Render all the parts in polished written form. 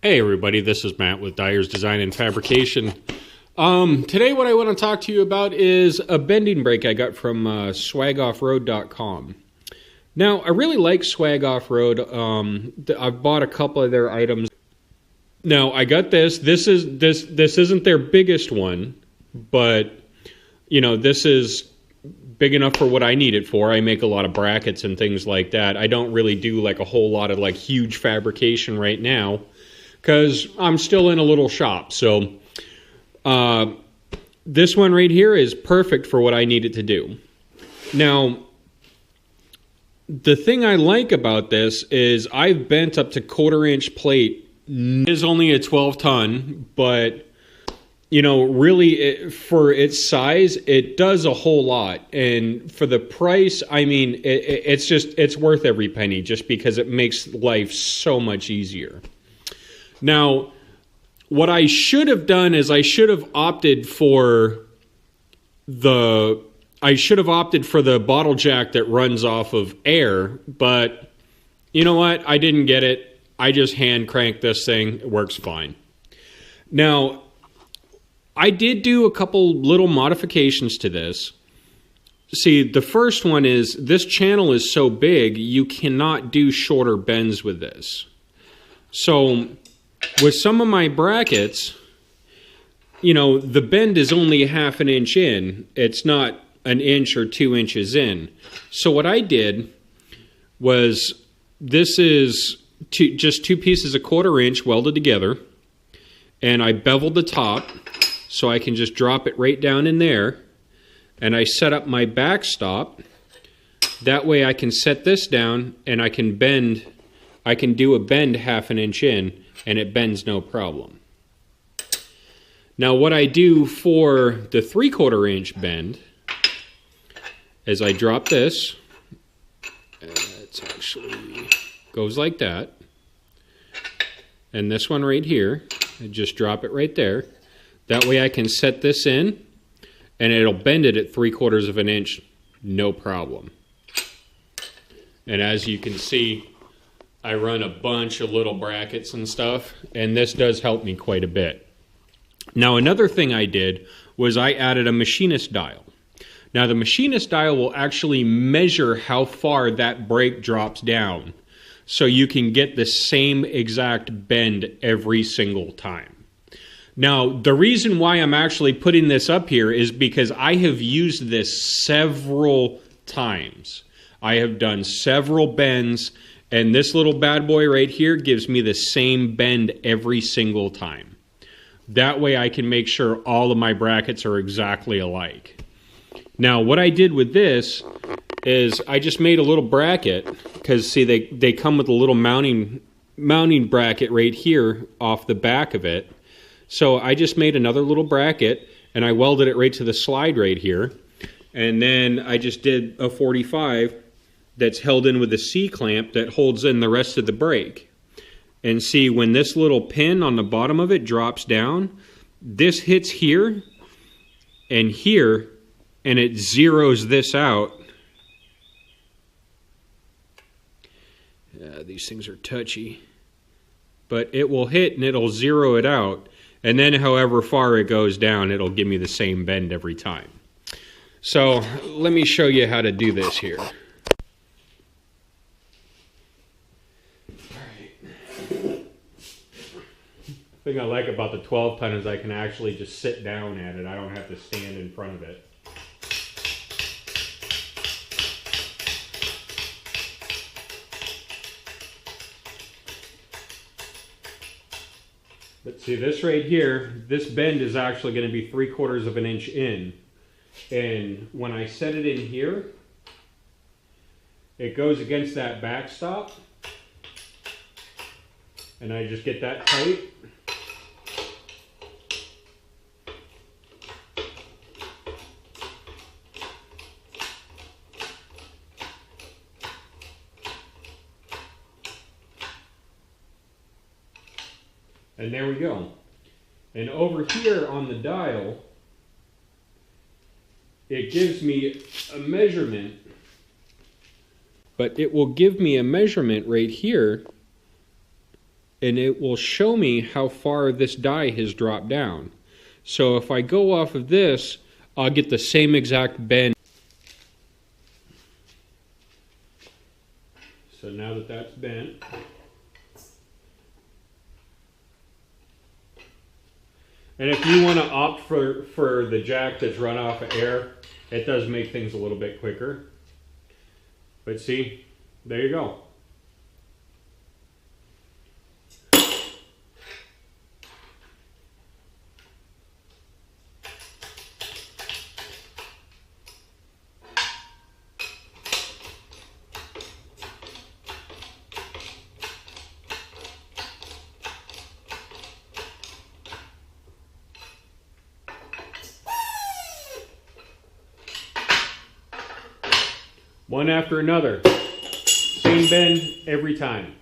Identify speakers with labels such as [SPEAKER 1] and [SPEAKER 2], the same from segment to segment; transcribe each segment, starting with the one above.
[SPEAKER 1] Hey everybody, this is Matt with Dyer's Design and Fabrication. Today what I want to talk to you about is a bending brake I got from swagoffroad.com. Now, I really like Swag Offroad. I've bought a couple of their items. Now, I got this. This isn't their biggest one, but you know, this is big enough for what I need it for. I make a lot of brackets and things like that. I don't really do like a whole lot of like huge fabrication right now, because I'm still in a little shop. So this one right here is perfect for what I need it to do. Now, the thing I like about this is I've bent up to 1/4 inch plate. It is only a 12 ton, but you know, really for its size, it does a whole lot. And for the price, I mean, it's worth every penny just because it makes life so much easier. Now, what I should have done is I should have opted for the bottle jack that runs off of air, but you know what? I didn't get it. I just hand cranked this thing. It works fine. Now, I did do a couple little modifications to this. See, the first one is this channel is so big, you cannot do shorter bends with this. So with some of my brackets, you know, the bend is only 1/2 inch in. It's not 1 inch or 2 inches in. So what I did was, this is just 2 pieces of 1/4 inch welded together, and I beveled the top so I can just drop it right down in there, and I set up my backstop. That way I can set this down and I can do a bend 1/2 inch in, and it bends no problem. Now what I do for the 3/4 inch bend is I drop this. It's actually goes like that. And this one right here, I just drop it right there. That way I can set this in and it'll bend it at 3/4 of an inch, no problem. And as you can see, I run a bunch of little brackets and stuff, and this does help me quite a bit. Now, another thing I did was I added a Machinist Dial. Now, the Machinist Dial will actually measure how far that brake drops down, so you can get the same exact bend every single time. Now, the reason why I'm actually putting this up here is because I have used this several times. I have done several bends, and this little bad boy right here gives me the same bend every single time. That way I can make sure all of my brackets are exactly alike. Now, what I did with this is I just made a little bracket, because see, they come with a little mounting bracket right here off the back of it. So I just made another little bracket, and I welded it right to the slide right here. And then I just did a 45 that's held in with a C-clamp that holds in the rest of the brake. And see, when this little pin on the bottom of it drops down, this hits here, and it zeroes this out. These things are touchy. But it will hit and it'll zero it out. And then however far it goes down, it'll give me the same bend every time. So let me show you how to do this here. The thing I like about the 12 ton is I can actually just sit down at it. I don't have to stand in front of it. But see, this right here, this bend is actually going to be 3/4 of an inch in. And when I set it in here, it goes against that backstop. And I just get that tight. And there we go. And over here on the dial, it gives me a measurement, but it will give me a measurement right here and it will show me how far this die has dropped down. So if I go off of this, I'll get the same exact bend. So now that that's bent, and if you want to opt for the jack that's run off of air, it does make things a little bit quicker. But see, there you go. One after another. Same bend every time.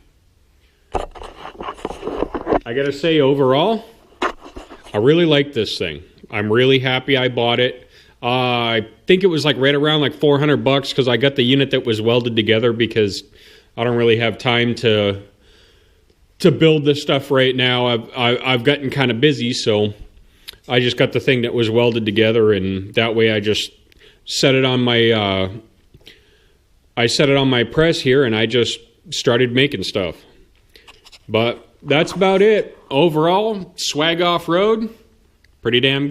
[SPEAKER 1] I gotta say, overall, I really like this thing. I'm really happy I bought it. I think it was like right around like $400 because I got the unit that was welded together because I don't really have time to build this stuff right now. I've gotten kind of busy, so I just got the thing that was welded together, and that way I just set it on my press here, and I just started making stuff. But that's about it. Overall, Swag Offroad, pretty damn good.